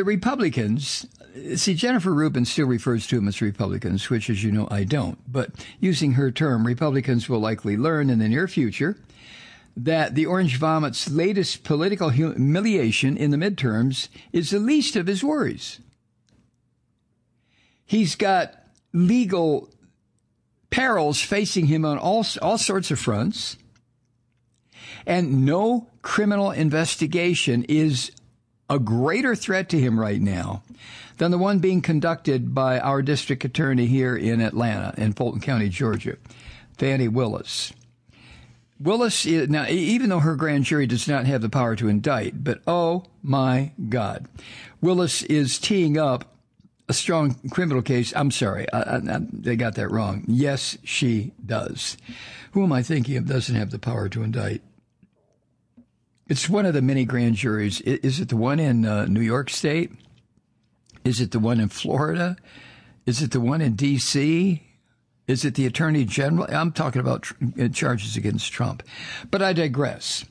the Republicans, see, Jennifer Rubin still refers to them as Republicans, which, as you know, I don't. But using her term, Republicans will likely learn in the near future that the Orange Vomit's latest political humiliation in the midterms is the least of his worries. He's got legal perils facing him on all sorts of fronts, and no criminal investigation is a greater threat to him right now than the one being conducted by our district attorney here in Atlanta, in Fulton County, Georgia, Fani Willis. Willis, now, even though her grand jury does not have the power to indict, but oh my God, Willis is teeing up a strong criminal case. I'm sorry, they got that wrong. Yes, she does. Who am I thinking of doesn't have the power to indict? It's one of the many grand juries. Is it the one in New York State? Is it the one in Florida? Is it the one in D.C.? Is it the Attorney General? I'm talking about charges against Trump. But I digress.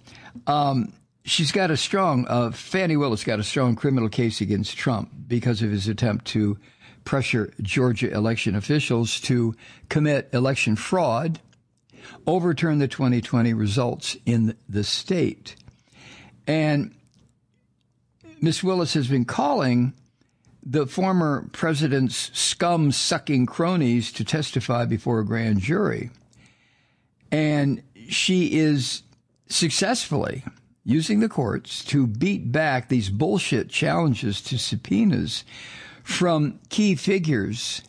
She's got a strong, Fani Willis got a strong criminal case against Trump because of his attempt to pressure Georgia election officials to commit election fraud, overturn the 2020 results in the state. And Ms. Willis has been calling the former president's scum-sucking cronies to testify before a grand jury. And she is successfully using the courts to beat back these bullshit challenges to subpoenas from key figures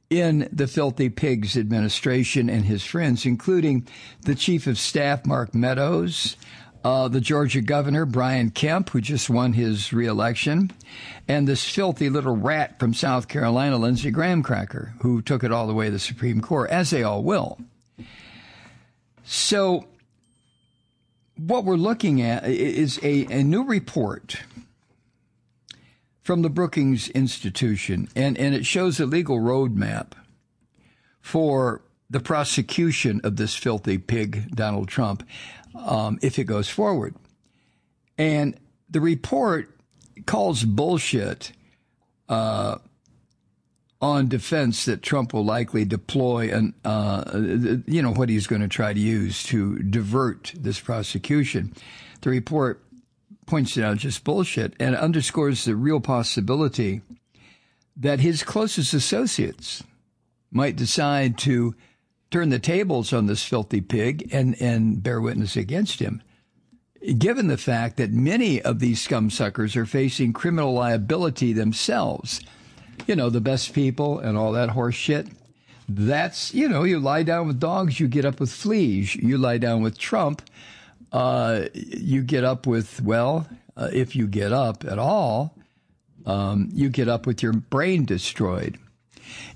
in the Filthy Pigs administration and his friends, including the chief of staff, Mark Meadows, the Georgia governor, Brian Kemp, who just won his reelection, and this filthy little rat from South Carolina, Lindsey Graham Cracker, who took it all the way to the Supreme Court, as they all will. So what we're looking at is a new report from the Brookings Institution, and it shows a legal roadmap for the prosecution of this filthy pig, Donald Trump, if it goes forward. And the report calls bullshit on defense that Trump will likely deploy and what he's going to try to use to divert this prosecution. The report points it out just bullshit and underscores the real possibility that his closest associates might decide to turn the tables on this filthy pig and bear witness against him, given the fact that many of these scumsuckers are facing criminal liability themselves. You know, the best people and all that horse shit. That's, you lie down with dogs, you get up with fleas. You lie down with Trump, you get up with, if you get up at all, you get up with your brain destroyed.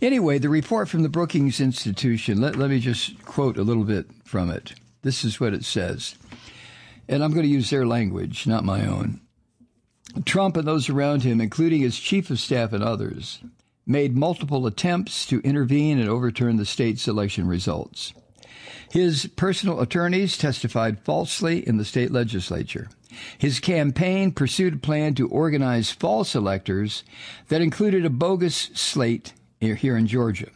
Anyway, the report from the Brookings Institution, let me just quote a little bit from it. This is what it says. And I'm going to use their language, not my own. Trump and those around him, including his chief of staff and others, made multiple attempts to intervene and overturn the state's election results. His personal attorneys testified falsely in the state legislature. His campaign pursued a plan to organize false electors that included a bogus slate here in Georgia.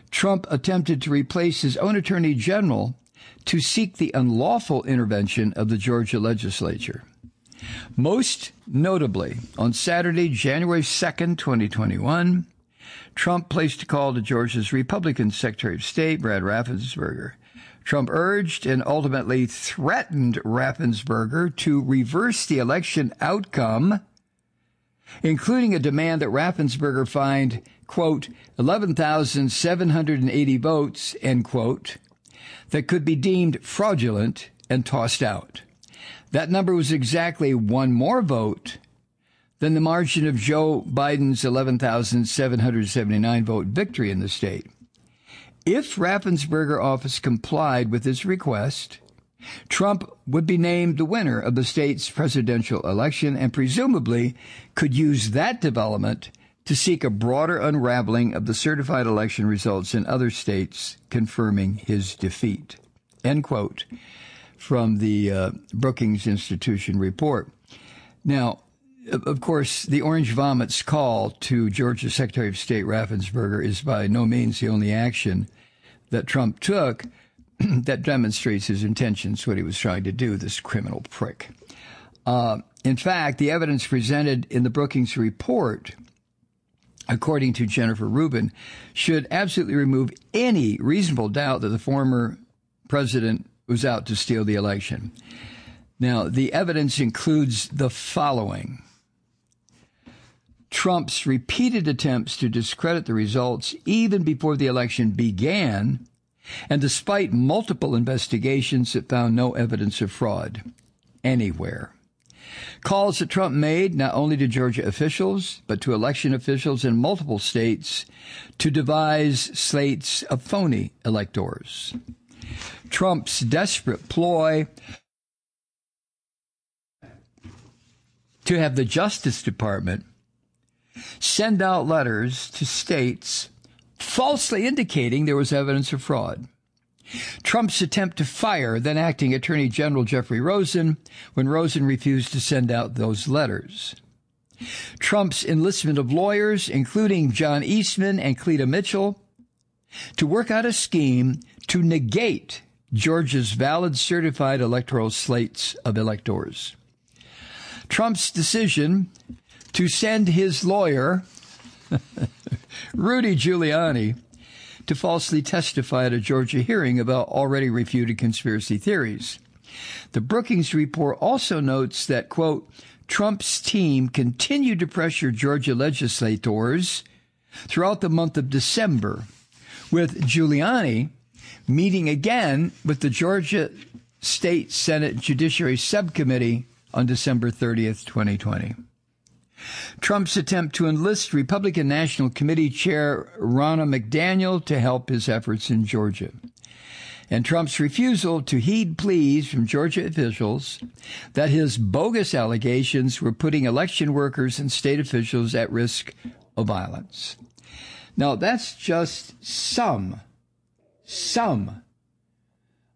Trump attempted to replace his own attorney general to seek the unlawful intervention of the Georgia legislature. Most notably, on Saturday, January 2nd, 2021, Trump placed a call to Georgia's Republican Secretary of State, Brad Raffensperger. Trump urged and ultimately threatened Raffensperger to reverse the election outcome, including a demand that Raffensperger find, quote, 11,780 votes, end quote, that could be deemed fraudulent and tossed out. That number was exactly one more vote than the margin of Joe Biden's 11,779 vote victory in the state. If Raffensperger office complied with his request, Trump would be named the winner of the state's presidential election and presumably could use that development to seek a broader unraveling of the certified election results in other states, confirming his defeat. End quote, from the Brookings Institution report. Now, of course, the Orange Vomit's call to Georgia Secretary of State Raffensperger is by no means the only action that Trump took that demonstrates his intentions, what he was trying to do, this criminal prick. In fact, the evidence presented in the Brookings report, according to Jennifer Rubin, should absolutely remove any reasonable doubt that the former president was out to steal the election. Now, the evidence includes the following. Trump's repeated attempts to discredit the results even before the election began, and despite multiple investigations that found no evidence of fraud anywhere. Calls that Trump made not only to Georgia officials, but to election officials in multiple states to devise slates of phony electors. Trump's desperate ploy to have the Justice Department send out letters to states falsely indicating there was evidence of fraud. Trump's attempt to fire then acting Attorney General Jeffrey Rosen when Rosen refused to send out those letters. Trump's enlistment of lawyers, including John Eastman and Cleta Mitchell, to work out a scheme to negate Georgia's valid certified electoral slates of electors. Trump's decision to send his lawyer, Rudy Giuliani, to falsely testify at a Georgia hearing about already refuted conspiracy theories. The Brookings report also notes that, quote, Trump's team continued to pressure Georgia legislators throughout the month of December, with Giuliani meeting again with the Georgia State Senate Judiciary Subcommittee on December 30th, 2020. Trump's attempt to enlist Republican National Committee Chair Ronna McDaniel to help his efforts in Georgia. And Trump's refusal to heed pleas from Georgia officials that his bogus allegations were putting election workers and state officials at risk of violence. Now, that's just some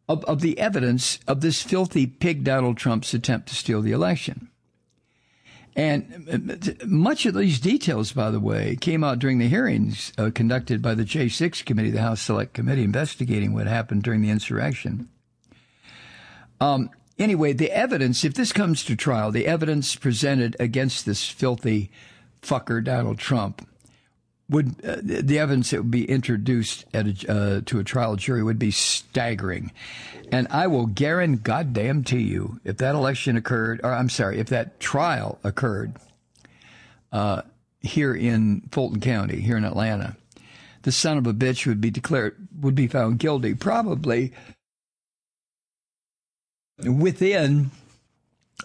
of the evidence of this filthy pig Donald Trump's attempt to steal the election. And much of these details, by the way, came out during the hearings conducted by the J6 Committee, the House Select Committee, investigating what happened during the insurrection. Anyway, the evidence, if this comes to trial, the evidence presented against this filthy fucker, Donald Trump, would the evidence that would be introduced at to a trial jury would be staggering. And I will guarantee you, if that election occurred, or I'm sorry, if that trial occurred here in Fulton County, here in Atlanta, the son of a bitch would be found guilty, probably within,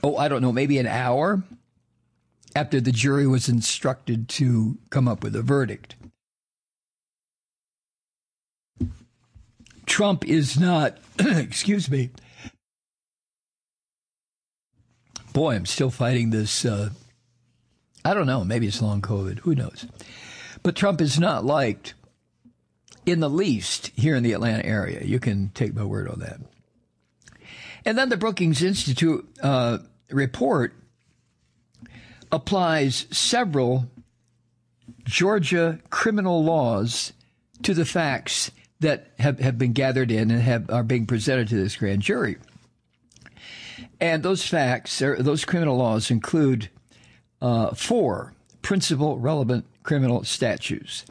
I don't know, maybe an hour after the jury was instructed to come up with a verdict. Trump is not, excuse me. Boy, I'm still fighting this. I don't know, maybe it's long COVID, who knows. But Trump is not liked in the least here in the Atlanta area. You can take my word on that. And then the Brookings Institute report applies several Georgia criminal laws to the facts that have been gathered in and are being presented to this grand jury. And those facts, those criminal laws include 4 principal relevant criminal statutes.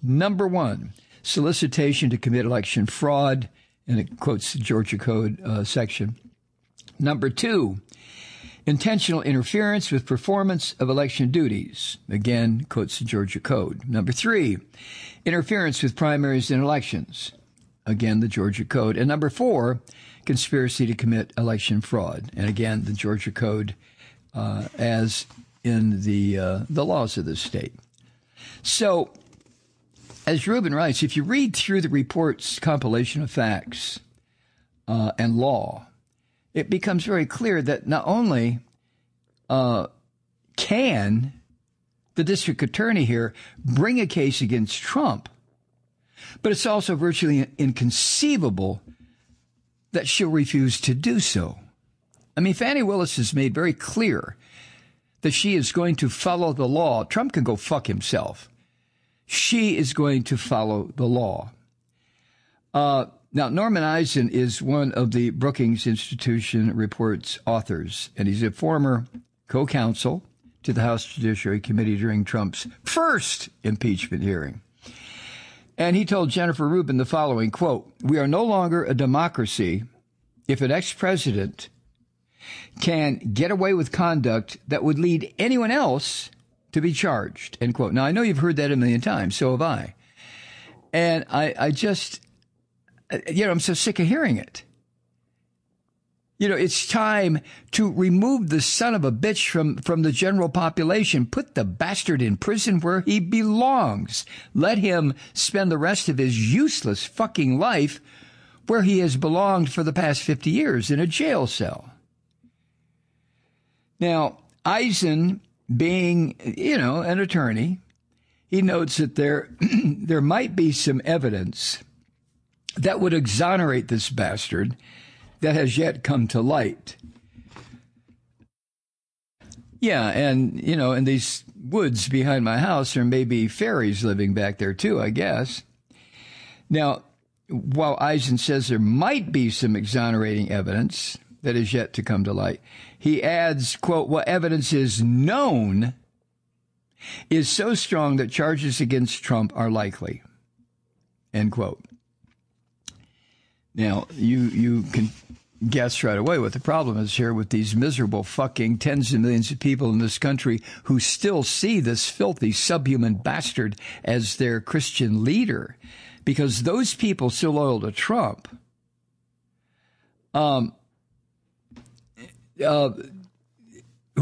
Number 1, solicitation to commit election fraud, and it quotes the Georgia Code section. Number 2, intentional interference with performance of election duties. Again, quotes the Georgia Code. Number 3, interference with primaries and elections. Again, the Georgia Code. And number 4, conspiracy to commit election fraud. And again, the Georgia Code, as in the laws of the state. So, as Rubin writes, if you read through the report's compilation of facts and law, it becomes very clear that not only can the district attorney here bring a case against Trump, but it's also virtually inconceivable that she'll refuse to do so. I mean, Fani Willis has made very clear that she is going to follow the law. Trump can go fuck himself. She is going to follow the law. Now, Norman Eisen is one of the Brookings Institution report's authors, and he's a former co-counsel to the House Judiciary Committee during Trump's first impeachment hearing. And he told Jennifer Rubin the following, quote, "We are no longer a democracy if an ex-president can get away with conduct that would lead anyone else to be charged," end quote. Now, I know you've heard that a million times. So have I. And I just, I'm so sick of hearing it. It's time to remove the son of a bitch from the general population. Put the bastard in prison where he belongs. Let him spend the rest of his useless fucking life where he has belonged for the past 50 years, in a jail cell. Now, Eisen, being, an attorney, he notes that there might be some evidence that would exonerate this bastard that has yet come to light. Yeah, and, in these woods behind my house, there may be fairies living back there too, I guess. Now, while Eisen says there might be some exonerating evidence that is yet to come to light, he adds, quote, "What evidence is known is so strong that charges against Trump are likely," end quote. Now, you can guess right away what the problem is here with these miserable fucking tens of millions of people in this country who still see this filthy subhuman bastard as their Christian leader, because those people still loyal to Trump who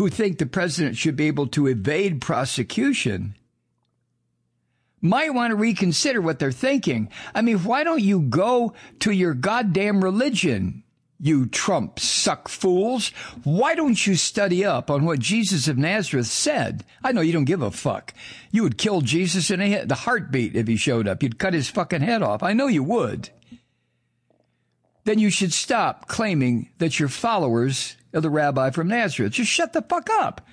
think the president should be able to evade prosecution might want to reconsider what they're thinking. I mean, why don't you go to your goddamn religion, you Trump suck fools? Why don't you study up on what Jesus of Nazareth said? I know you don't give a fuck. You would kill Jesus in the heartbeat if he showed up. You'd cut his fucking head off. I know you would. Then you should stop claiming that you're followers of the rabbi from Nazareth. Just shut the fuck up.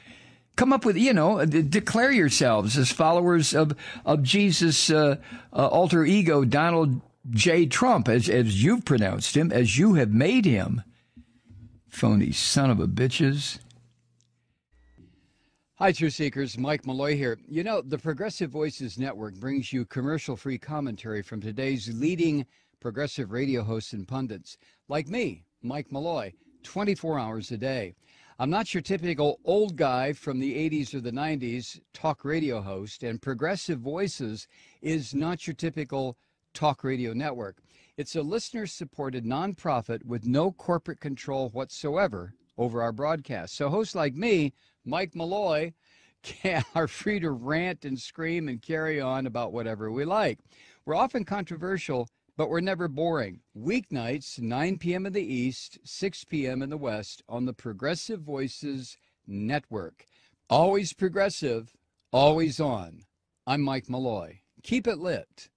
Come up with, declare yourselves as followers of Jesus' alter ego, Donald J. Trump, as you've pronounced him, as you have made him. Phony son of a bitches. Hi, Truth Seekers. Mike Malloy here. The Progressive Voices Network brings you commercial-free commentary from today's leading progressive radio hosts and pundits, like me, Mike Malloy, 24 hours a day. I'm not your typical old guy from the 80s or the 90s talk radio host, and Progressive Voices is not your typical talk radio network. It's a listener-supported nonprofit with no corporate control whatsoever over our broadcast. So hosts like me, Mike Malloy, are free to rant and scream and carry on about whatever we like. We're often controversial, but we're never boring. Weeknights, 9 p.m. in the East, 6 p.m. in the West on the Progressive Voices Network. Always progressive, always on. I'm Mike Malloy. Keep it lit.